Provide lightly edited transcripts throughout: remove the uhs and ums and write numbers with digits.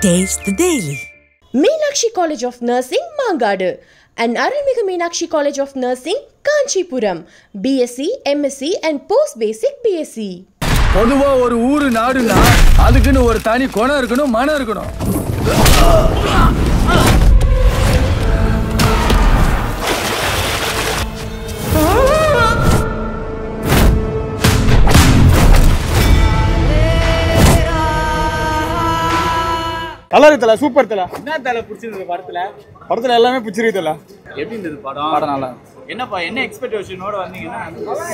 Taste the Daily. Meenakshi College of Nursing, Mangadu, and Arulmigu Meenakshi College of Nursing, Kanchipuram, BSc, MSc and Post-Basic BSc. பொதுவா ஒரு ஊரு நாடுனா அதுக்குன்னு ஒரு தனி குணம் இருக்கணும், மனம் இருக்கணும். நல்லா இருக்குல்ல, சூப்பர் தல. என்ன தல பிடிச்சிருந்தது படத்துல எல்லாமே பிடிச்சிருக்குல்ல. எப்படி இருந்தது படம்? படம் நல்லா. என்னப்பா என்ன எக்ஸ்பெக்டேஷனோட வந்தீங்கன்னா?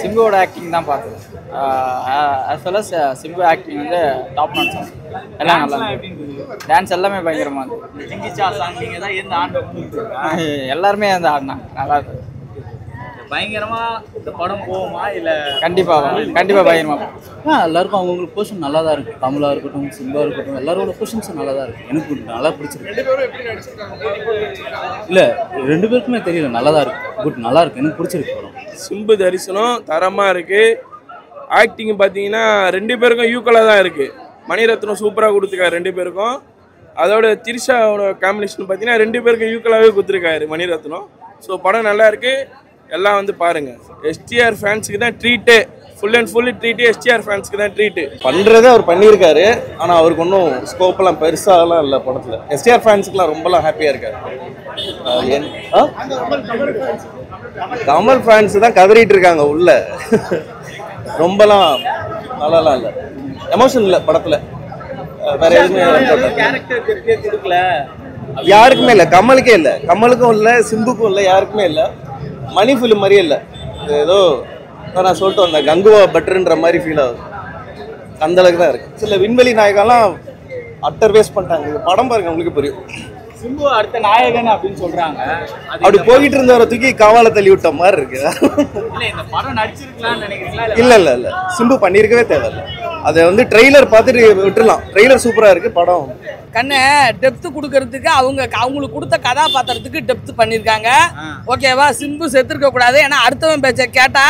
சிம்புவோட ஆக்டிங் தான் பார்த்தேன். as well as Simbu acting வந்து டாப் நாட்ச். எல்லாம் நல்லா இருந்துச்சு. டான்ஸ் எல்லாமே பயங்கரமா இருந்துச்சு. ஜிங்கிச்சா சாங் நீங்க தான் எந்த ஆண்டு எல்லாருமே அந்த ஆடினாங்க, நல்லா இருக்கு. பயங்கரமா இந்த படம் போகுமா இல்ல? கண்டிப்பா பயங்கரமா. எல்லாருக்கும் அவங்களுக்கு போர்ஷன் நல்லா தான் இருக்குது. தமிழாக இருக்கட்டும், சிம்பா இருக்கட்டும், எல்லாரோட போர்ஷன்ஸும் நல்லா தான் இருக்குது. எனக்கு நல்லா பிடிச்சிருக்கு. இல்லை, ரெண்டு பேருக்குமே தெரியல, நல்லா தான் இருக்குது. குட், நல்லா இருக்குது, எனக்கு பிடிச்சிருக்கு படம். சிம்பு தரிசனம் தரமாக இருக்குது. ஆக்டிங் பார்த்தீங்கன்னா ரெண்டு பேருக்கும் ஈக்குவலாக தான் இருக்குது. மணிரத்னம் சூப்பராக கொடுத்துருக்காரு ரெண்டு பேருக்கும். அதோட திரிஷாவோட காம்பினேஷன் பார்த்தீங்கன்னா ரெண்டு பேருக்கும் ஈக்குவலாகவே கொடுத்துருக்காரு மணிரத்னம். ஸோ படம் நல்லா இருக்குது, எல்லாம் வந்து பாருங்கள். எஸ்டிஆர் ஃபேன்ஸுக்கு தான் treat, full and fully treat. STR ஃபேன்ஸுக்கு தான் ட்ரீட்டு. பண்ணுறதே அவர் பண்ணியிருக்காரு, ஆனால் அவருக்கு ஒன்றும் ஸ்கோப்பெல்லாம் பெருசாகலாம் இல்லை படத்தில். எஸ்டிஆர் ஃபேன்ஸுக்குலாம் ரொம்பலாம் ஹாப்பியாக இருக்காரு. கமல் ஃபேன்ஸு தான் கதறிட்டு இருக்காங்க உள்ள. ரொம்பலாம் நல்லாலாம் இல்லை, எமோஷன் இல்லை படத்தில். வேற எதுவுமே கொடுக்கல யாருக்குமே இல்லை, கமலுக்கே இல்லை, கமலுக்கும் இல்லை, சிம்புக்கும் இல்லை, யாருக்குமே இல்லை. மணி ஃபிலிம் மாதிரியே இல்லை. ஏதோ நான் சொல்லிட்டு வந்தேன், கங்குவா பெட்டர்ன்ற மாதிரி ஃபீல் ஆகுது. அந்த அளவுக்கு தான் இருக்கு. சில விண்வெளி நாயகெல்லாம் அட்டர் வேஸ்ட் பண்ணிட்டாங்க. படம் பாருங்க, உங்களுக்கு புரியும். சிம்பு அடுத்த நாயகன் அப்படின்னு சொல்றாங்க. அப்படி போயிட்டு இருந்தவரை தூக்கி காவால தள்ளி விட்ட மாதிரி இருக்கு. இல்ல இந்த படம் நடிச்சிருக்கலாம்னு நினைக்கிறீங்களா? இல்ல சிம்பு பண்ணியிருக்கவே தேவையில்லை. அதை வந்து ட்ரெய்லர் பார்த்துட்டு விட்டுடலாம். ட்ரெய்லர் சூப்பரா இருக்கு. படம் கண்ணு டெப்த் கொடுக்கறதுக்கு அவங்களுக்கு கொடுத்த கதாபாத்திரத்துக்கு டெப்த் பண்ணியிருக்காங்க. ஓகேவா? சிம்பு செத்துருக்க கூடாது, ஏன்னா அடுத்தவன் பேச்ச கேட்டா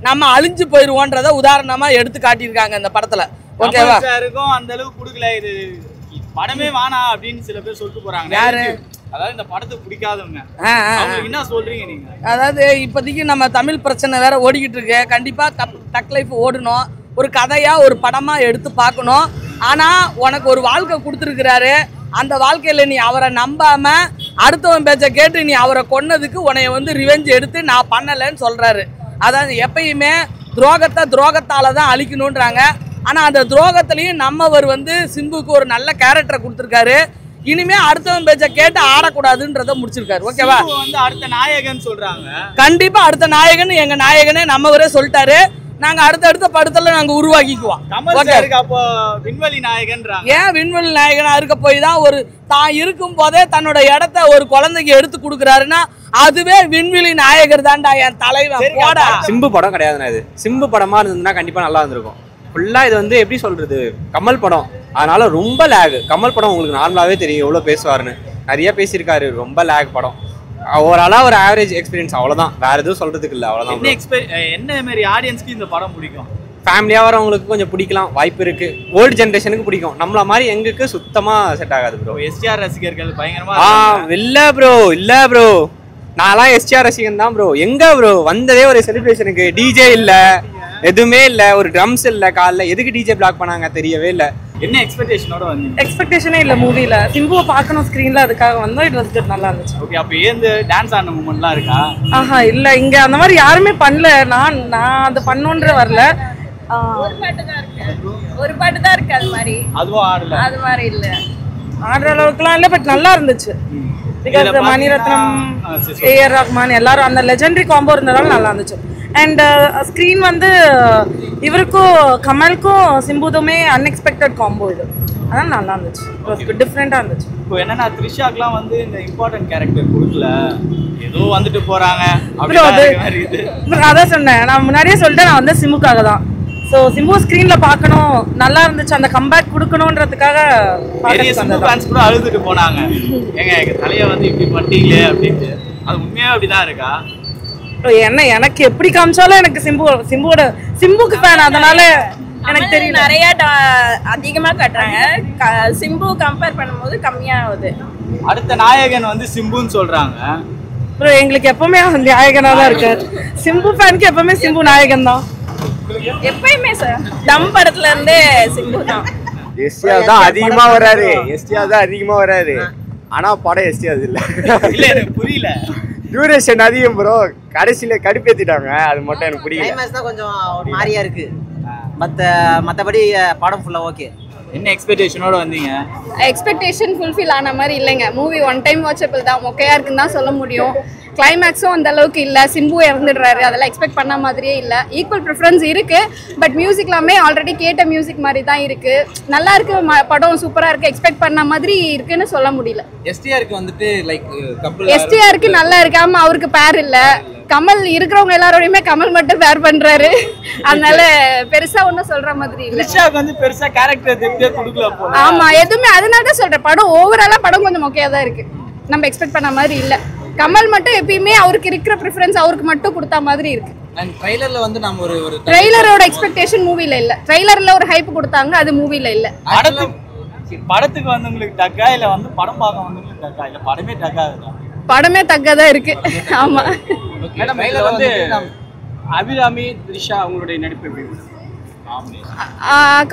நம்ம அழிஞ்சு போயிருவோன்றத உதாரணமா எடுத்து காட்டியிருக்காங்க இந்த படத்துல. ஓகேவா? சாருக்கும் அந்த அளவுக்கு கொடுக்கல. இது படமே வேணா அப்படின்னு சில பேர் சொல்லிட்டு போறாங்க. யாரு? அதாவது இந்த படத்தை பிடிக்காதவங்க. என்ன சொல்றீங்க நீங்க? அதாவது இப்போதைக்கு நம்ம தமிழ் பிரச்சனை வேற ஓடிக்கிட்டு இருக்கு. கண்டிப்பா டக் லைஃப் ஓடணும், ஒரு கதையா ஒரு படமா எடுத்து பார்க்கணும். ஆனா உனக்கு ஒரு வாழ்க்கை கொடுத்துருக்கிறாரு, அந்த வாழ்க்கையில நீ அவரை நம்பாம அடுத்தவன் பேச்ச கேட்டு நீ அவரை கொன்னதுக்கு உன்னைய வந்து ரிவெஞ்ச் எடுத்து நான் பண்ணலைன்னு சொல்றாரு. அதாவது எப்பயுமே துரோகத்தால தான் அழிக்கணுன்றாங்க. ஆனா அந்த துரோகத்திலையும் நம்மவர் வந்து சிம்புக்கு ஒரு நல்ல கேரக்டரை கொடுத்துருக்காரு. இனிமே அடுத்தவன் பேச்ச கேட்டு ஆடக்கூடாதுன்றத முடிச்சிருக்காரு. ஓகேவா? வந்து அடுத்த நாயகன் சொல்றாங்க. கண்டிப்பா அடுத்த நாயகன் எங்க நாயகனே நம்மவரே சொல்லிட்டாரு. நாங்க அடுத்த படத்துல நாங்க உருவாக்கிக்குவோம். அப்போ விண்வெளி நாயகன்றாங்க. ஏன் விண்வெளி நாயகனா இருக்க போய் தான் ஒரு தான் இருக்கும் போதே தன்னோட இடத்த ஒரு குழந்தைக்கு எடுத்து கொடுக்குறாருன்னா அதுவே விண்வெளி நாயகர் தான்டா என் தலைவன். போடா. சிம்பு படம் கிடையாதுண்ணா. இது சிம்பு படமா இருந்ததுன்னா கண்டிப்பா நல்லா இருந்திருக்கும். ஃபுல்லா இது வந்து எப்படி சொல்றது, கமல் படம், அதனால ரொம்ப லேக். கமல் படம் உங்களுக்கு நார்மலாவே தெரியும் எவ்வளவு பேசுவாருன்னு, நிறைய பேசியிருக்காரு. ரொம்ப லேக் படம். ஓவராலா ஒரு ஆவரேஜ் எக்ஸ்பீரியன்ஸ், அவ்வளவுதான். வேற எதுவும் சொல்றதுக்கு இல்லை, அவ்வளவுதான். என்ன மாதிரி ஆடியன்ஸ்க்கு இந்த படம் பிடிக்கும்? ஃபேமிலியா வரவங்களுக்கு கொஞ்சம் பிடிக்கலாம், வாய்ப்பு இருக்கு. ஓல்டு ஜென்ரேஷனுக்கு பிடிக்கும், நம்மள மாதிரி எங்களுக்கு சுத்தமா செட் ஆகாது ப்ரோ. எஸ்டிஆர் ரசிகர்கள் பயங்கரமா. இல்ல ப்ரோ நான்லாம் எஸ்டிஆர் ரசிகன் தான் ப்ரோ. எங்க ப்ரோ வந்ததே ஒரு செலிப்ரேஷனுக்கு, டிஜே இல்ல, எதுவுமே இல்ல, ஒரு ட்ரம்ஸ் இல்ல, காலைல எதுக்கு டிஜே பிளாக் பண்ணாங்க தெரியவே இல்லை. என்ன எக்ஸ்பெக்டேஷனோட வந்தீங்க? எக்ஸ்பெக்டேஷனே இல்ல மூவில. சிம்புவை பார்க்கணும் ஸ்கிரீன்ல, அதுக்காக வந்தோம். இட் வாஸ் குட், நல்லா இருந்துச்சு. ஓகே, அப்ப ஏந்து டான்ஸ் ஆன மூமெண்ட்லாம் இருக்கா? இல்ல, இங்க அந்த மாதிரி யாருமே பண்ணல. நான் அது பண்ணணும்ன்ற வரல. ஒரு பாட்டு தான் இருக்கு. அது மாதிரி அதுவும் ஆடல, அது மாதிரி இல்ல, ஆடுற அளவுக்குலாம் இல்ல. பட் நல்லா இருந்துச்சு. பிகாஸ் மணிரத்னம், ஏஆர் ரஹ்மான் எல்லாரும் அந்த லெஜெண்டரி காம்போ இருந்ததால நல்லா இருந்துச்சு. அண்ட் ஸ்க்ரீன் வந்து இவருக்கும் கமலுக்கும் சிம்புதுமே அன்எக்ஸ்பெக்டட் காம்போ இது. அதான் நல்லா இருந்துச்சு, டிஃப்ரெண்டாக இருந்துச்சு. இப்போ என்னன்னா த்ரிஷாக்கெலாம் வந்து இந்த இம்பார்ட்டன்ட் கேரக்டர் கொடுக்கல, ஏதோ வந்துட்டு போகிறாங்க. அதான் சொன்னேன், நான் முன்னாடியே சொல்லிட்டேன், நான் வந்து சிம்புக்காக தான். ஸோ சிம்பு ஸ்க்ரீனில் பார்க்கணும், நல்லா இருந்துச்சு, அந்த கம்பேக் கொடுக்கணுன்றதுக்காக. சிம்பு ஃபேன்ஸ் கூட அழுதுட்டு போனாங்க, எங்கள் தலையை வந்து இப்படி பண்ணிட்டீங்களே அப்படின்ட்டு. அது உண்மையாக அப்படி தான் இருக்கா? என்ன எனக்கு எப்படி காமிச்சாலும் எனக்கு சிம்புக்கு ஃபேன், அதனால எனக்கு தெரியல. நிறைய அதிகமா காட்டுறாங்க. சிம்பு கம்பேர் பண்ணும்போது கம்மியாகுது. அடுத்த நாயகன் வந்து சிம்புன்னு சொல்றாங்க. ப்ரோ எங்களுக்கு எப்பவுமே நாயகனா தான் இருக்காரு. சிம்பு ஃபேனுக்கு எப்பவுமே சிம்பு நாயகன் தான். எப்பயுமே சார் தம் படத்துல இருந்தே சிம்பு தான். எஸ்டிஆர் தான் அதிகமா வராரு. எஸ்டிஆர் தான் அதிகமா வராரு. ஆனா படம் எஸ்டிஆர் இல்ல. இல்ல எனக்கு புரியல. டியூரேஷன் அதிகம் ப்ரோ. கடைசியில கடுப்பேத்திட்டாங்க. அது மட்டும் எனக்கு புரியல. கிளைமேக்ஸ் தான் கொஞ்சம் ஒரு மாதிரியா இருக்கு. மத்தபடி படம் ஃபுல்லா ஓகே. என்ன எக்ஸ்பெக்டேஷனோட வந்தீங்க? எக்ஸ்பெக்டேஷன் ஃபுல்ஃபில் ஆன மாதிரி இல்லைங்க. மூவி ஒன் டைம் வாட்சபிள் தான். மொக்கையா இருக்குன்னு தான் சொல்ல முடியும். கிளைமேக்ஸும் அந்த அளவுக்கு இல்லை. சிம்பு இறந்துடுறாரு, அதெல்லாம் எக்ஸ்பெக்ட் பண்ண மாதிரியே இல்லை. ஈக்குவல் ப்ரிஃபரன்ஸ் இருக்கு. பட் மியூசிக்லாமே ஆல்ரெடி கேட்ட மியூசிக் மாதிரி தான் இருக்கு. நல்லா இருக்கு, படம் சூப்பரா இருக்கு. எக்ஸ்பெக்ட் பண்ண மாதிரி இருக்குன்னு சொல்ல முடியல. எஸ்டிஆருக்கு வந்துட்டு லைக் எஸ்டிஆருக்கு நல்லா இருக்கு. ஆமா, அவருக்கு பேர் இல்ல. கமல் இருக்கிறவங்க எல்லாரோடையுமே கமல் மட்டும் பேர் பண்றாரு. அதனால பெருசா ஒன்னும் சொல்ற மாதிரி இல்ல. த்ரிஷாக்கு வந்து பெருசா கேரக்டர் டெப்தே கொடுக்கல போல. ஆமா, எதுவுமே. அதனால தான் சொல்றேன், படம் ஓவராலா படம் கொஞ்சம் மொக்கையா தான் இருக்கு. நம்ம எக்ஸ்பெக்ட் பண்ண மாதிரி இல்ல. கமல் மட்டும் எப்பயுமே அவருக்கு இருக்கிற ப்ரிஃபரன்ஸ் அவருக்கு மட்டும் கொடுத்த மாதிரி இருக்கு. அண்ட் ட்ரைலர்ல வந்து நம்ம ஒரு ட்ரெய்லரோட எக்ஸ்பெக்டேஷன் மூவில இல்ல. ட்ரெய்லர்ல ஒரு ஹைப் கொடுத்தாங்க, அது மூவில இல்ல. படத்துக்கு வந்தவங்களுக்கு டக்கா இல்ல வந்து படம் பார்க்க வந்தவங்களுக்கு டக்கா இல்ல படமே டக்கா இருக்கா? படமே தக்கதா இருக்கு. ஆமா மேடம், இதுல வந்து அபிராமி த்ரிஷா அவங்களுடைய நடிப்பு எப்படி?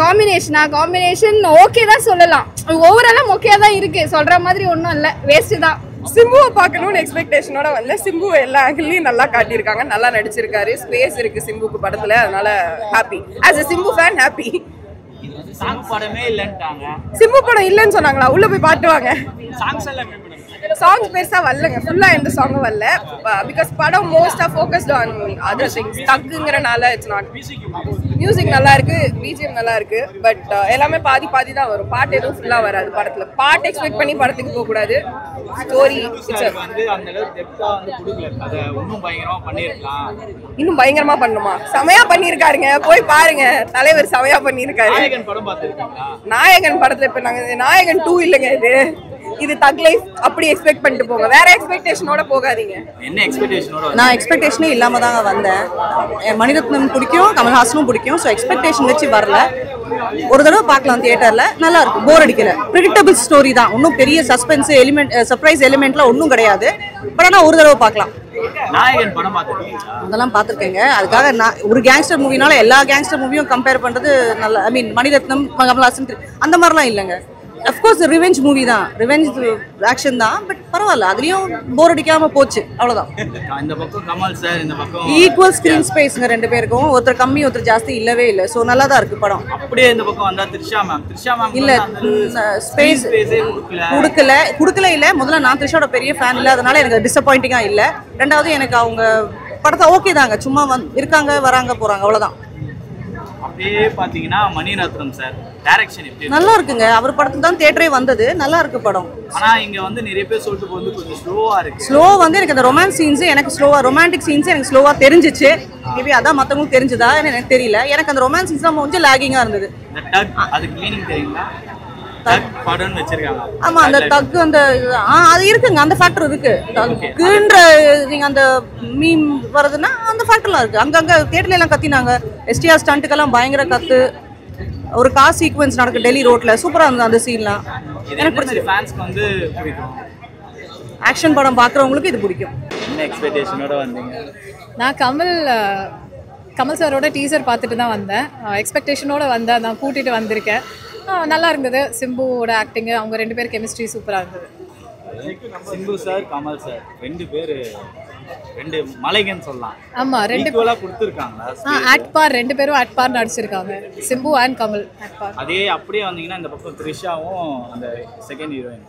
காம்பினேஷன் ஓகே தான் சொல்லலாம். ஓவராலா மொக்கையா தான் இருக்கு. சொல்ற மாதிரி ஒன்றும் இல்லை, வேஸ்ட் தான். சிம்புவை பார்க்கணும்னு எக்ஸ்பெக்டேஷனோட வரல. சிம்பு எல்லா ஆங்கிள்லையும் நல்லா காட்டியிருக்காங்க, நல்லா நடிச்சிருக்காரு. ஸ்பேஸ் இருக்கு சிம்புக்கு படத்துல, அதனால happy. As a Simbu fan happy. Song படமே இல்லன்ட்டாங்க. சிம்பு படம் இல்லைன்னு சொன்னாங்களா? உள்ள போய் பாட்டுவாங்க. சாங்ஸ் எல்லாம் எப்படி? சாங்ஸ் பெருசா வரலங்க, ஃபுல்லா எந்த சாங்கும் வரல. பிகாஸ் படம் மோஸ்டா ஃபோக்கஸ்ட் ஆன் அதர் திங்ஸ். தக்குங்கிறனால இட்ஸ் நாட். மியூசிக் நல்லா இருக்கு, பிஜிஎம் நல்லா இருக்கு. பட் எல்லாமே பாதி பாதி தான் வரும். பாட்டு எதுவும் ஃபுல்லா வராது படத்துல. பாட்டு எக்ஸ்பெக்ட் பண்ணி படத்துக்கு போக கூடாது. ஸ்டோரி வந்து அந்த அளவுக்கு டெப்தா வந்து கொடுக்கல. அத இன்னும் பயங்கரமா பண்ணிருக்கலாம். இன்னும் பயங்கரமா பண்ணுமா? செமையா பண்ணிருக்காருங்க, போய் பாருங்க. தலைவர் செமையா பண்ணிருக்காரு. நாயகன் படம் பார்த்திருக்கீங்களா? நாயகன் படத்துல இப்ப நாங்க நாயகன் 2 இல்லங்க, இது தக் லைஃப். அப்படி எக்ஸ்பெக்ட் பண்ணிட்டு போங்க, வேற எக்ஸ்பெக்டேஷனோட போகாதீங்க. என்ன எக்ஸ்பெக்டேஷனோட? நான் எக்ஸ்பெக்டேஷனே இல்லாம தாங்க வந்தேன். மணிரத்னம் பிடிக்கும், கமல்ஹாசனும் பிடிக்கும். ஸோ எக்ஸ்பெக்டேஷன் வச்சு வரல. ஒரு தடவை பார்க்கலாம் தியேட்டர்ல, நல்லா இருக்கும், போர் அடிக்கல. ப்ரிடிக்டபிள் ஸ்டோரி தான், ஒன்றும் பெரிய சஸ்பென்ஸ் எலிமெண்ட், சர்ப்ரைஸ் எலிமெண்ட்லாம் ஒன்றும் கிடையாது. பட் ஆனால் ஒரு தடவை பார்க்கலாம். நாயகன் படம் பார்த்திருக்கீங்களா? அதெல்லாம் பார்த்துருக்கேங்க. அதுக்காக நான் ஒரு கேங்ஸ்டர் மூவினால எல்லா கேங்ஸ்டர் மூவியும் கம்பேர் பண்றது நல்ல. ஐ மீன் மணிரத்னம், கமல்ஹாசன் அந்த மாதிரிலாம் இல்லைங்க. அஃப்கோர்ஸ் ரிவெஞ்ச் மூவி தான், ரிவெஞ்ச் ஆக்ஷன் தான். பட் பரவாயில்ல, அதுலயும் போர் அடிக்காம போச்சு, அவ்வளவுதான். இந்த பக்கம் கமல் சார், இந்த பக்கம் ஈக்குவல் ஸ்கிரீன் ஸ்பேஸ்ங்க ரெண்டு பேருக்கும். ஒருத்தர் கம்மி, ஒருத்தர் ஜாஸ்தி இல்லவே இல்லை. ஸோ நல்லா தான் இருக்கு படம். அப்படியே இந்த பக்கம் வந்தா த்ரிஷா மேம் இல்ல ஸ்பேஸ் கொடுக்கல இல்ல. முதல்ல நான் த்ரிஷாவோட பெரிய ஃபேன் இல்லை, அதனால எனக்கு டிசப்பாயிண்டிங்கா இல்லை. ரெண்டாவது எனக்கு அவங்க படத்தை ஓகே தாங்க, சும்மா இருக்காங்க, வராங்க, போறாங்க, அவ்வளவுதான். அப்படியே பாத்தீங்கன்னா மணிரத்னம் சார் டைரக்ஷன் எப்படி நல்லா இருக்குங்க. அவர் படத்துக்கு தான் தியேட்டரே வந்தது, நல்லா இருக்கு படம். ஆனா இங்க வந்து நிறைய பேர் சொல்லிட்டு போறது கொஞ்சம் ஸ்லோவா இருக்கு. ஸ்லோ வந்து எனக்கு அந்த ரொமான்ஸ் சீன்ஸ் எனக்கு ஸ்லோவா, ரொமான்டிக் சீன்ஸ் எனக்கு ஸ்லோவா தெரிஞ்சிச்சு. மேபி அதான் மத்தவங்களுக்கு தெரிஞ்சதா எனக்கு தெரியல. எனக்கு அந்த ரொமான்ஸ் சீன்ஸ் தான் கொஞ்சம் லாகிங்கா இருந்தது. இந்த டக் அதுக்கு மீனிங் தெரியுங்களா? டக் படம்னு வச்சிருக்காங்க. ஆமா, அந்த டக் அந்த அது இருக்குங்க, அந்த ஃபேக்டர் இருக்கு. டக்குன்ற நீங்க அந்த மீம் வருதுன்னா அந்த ஃபேக்டர்லாம் இருக்கு. அங்கங்க தியேட்டர்ல எல்லாம் கத்தினாங்க. எஸ்டிஆர் ஸ்டண்ட்டுக்கெல்லாம் பயங்கர கத்து. ஒரு கார் சீக்வென்ஸ் நடக்கு டெல்லி ரோட்ல, சூப்பரா இருந்தது அந்த சீன்லாம். எனக்கு பிடிச்சது. ஃபேன்ஸ்க்கு வந்து பிடிக்கும். ஆக்ஷன் படம் பார்க்குறவங்களுக்கு இது பிடிக்கும். என்ன எக்ஸ்பெக்டேஷனோட வந்தீங்க? நான் கமல் சாரோட டீசர் பார்த்துட்டு தான் வந்தேன். எக்ஸ்பெக்டேஷனோட வந்தேன், நான் கூட்டிகிட்டு வந்திருக்கேன். நல்லா இருந்தது. சிம்புவோட ஆக்டிங்கு, அவங்க ரெண்டு பேர் கெமிஸ்ட்ரி சூப்பராக இருந்தது. சிம்பு சார், கமல் சார் ரெண்டு பேர் ரெண்டு மலைகன்னு சொல்லலாம். ஆமா, ரெண்டு ஈக்குவலா கொடுத்துருக்காங்களா? ஆக்ட்பார் ரெண்டு பேரும் ஆக்ட்பார் நடிச்சிருக்காங்க, சிம்பு அண்ட் கமல் ஆக்ட்பார். அதே அப்படியே வந்தீங்கன்னா இந்த பக்கம் த்ரிஷாவும் அந்த செகண்ட் ஹீரோயின்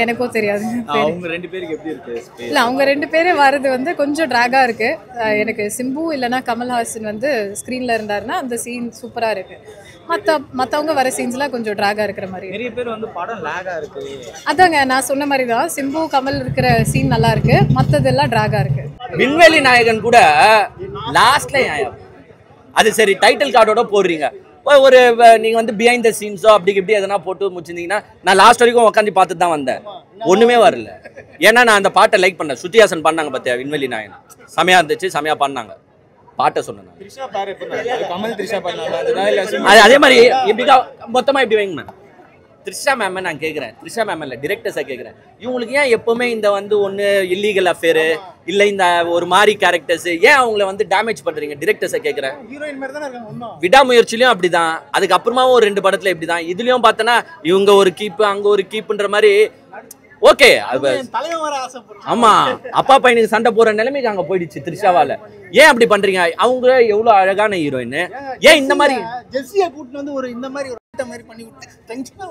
எனக்கும் தெரியாது. அவங்க ரெண்டு பேருக்கு எப்படி இருக்கு? இல்லை, அவங்க ரெண்டு பேரே வர்றது வந்து கொஞ்சம் ட்ராகாக இருக்கு. எனக்கு சிம்பு இல்லைன்னா கமல்ஹாசன் வந்து ஸ்க்ரீனில் இருந்தாருன்னா அந்த சீன் சூப்பராக இருக்கு. மற்றவங்க வர சீன்ஸ்லாம் கொஞ்சம் ட்ராகாக இருக்கிற மாதிரி. நிறைய பேர் வந்து படம் லேகாக இருக்கு. அதாங்க நான் சொன்ன மாதிரி தான், சிம்பு கமல் இருக்கிற சீன் நல்லா இருக்கு, மற்றதெல்லாம் ட்ராகாக இருக்கு. விண்வெளி நாயகன் கூட லாஸ்ட்ல அது சரி டைட்டில் கார்டோட போடுறீங்க. ஒரு நீங்கள் வந்து பிஹைண்ட் த சீன்ஸோ அப்படி இப்படி எதனா போட்டு முடிச்சிருந்தீங்கன்னா நான் லாஸ்ட் வரைக்கும் உட்காந்து பார்த்துட்டு தான் வந்தேன். ஒன்றுமே வரல. ஏன்னா நான் அந்த பாட்டை லைக் பண்ணேன். ஸ்ருதி ஹாசன் பண்ணாங்க பார்த்தியா விண்வெளி நாயகன், செமையாக இருந்துச்சு, செமையாக பண்ணாங்க. பாட்டை சொன்னேன் நான். த்ரிஷா பேர் எப்படி கமல் த்ரிஷா பண்ணாங்க அதே மாதிரி எப்படிக்கா மொத்தமா இப்படி வைங்க மேம். த்ரிஷா மேம் நான் கேட்குறேன், த்ரிஷா மேம் இல்லை டிரெக்டர்ஸை கேட்குறேன், இவங்களுக்கு ஏன் எப்போவுமே இந்த வந்து ஒன்று இல்லீகல் அஃபேரு இல்லை இந்த ஒரு மாதிரி கேரக்டர்ஸ் ஏன் அவங்கள வந்து டேமேஜ் பண்ணுறீங்க டிரெக்டர்ஸை கேட்குறேன். ஹீரோயின் மாதிரி தானே இருக்காங்க ஒன்றும். விடாமுயற்சிலையும் அப்படிதான், அதுக்கப்புறமாவும் ஒரு 2 படத்தில் இப்படி தான், இதுலேயும் பார்த்தோன்னா இவங்க ஒரு கீப்பு அங்கே ஒரு கீப்புன்ற மாதிரி. ஓகே ஆமா, அப்பா பையனுக்கு சண்டை போற நிலைமைக்கு அங்க போயிடுச்சு த்ரிஷாவால. ஏன் அப்படி பண்றீங்க? அவங்க எவ்வளவு அழகான ஹீரோயின், ஏன் இந்த மாதிரி ஜெஸ்ஸியை கூட்டிட்டு வந்து ஒரு இந்த மாதிரி ஒரு மாதிரி பண்ணி விட்டு டென்ஷனா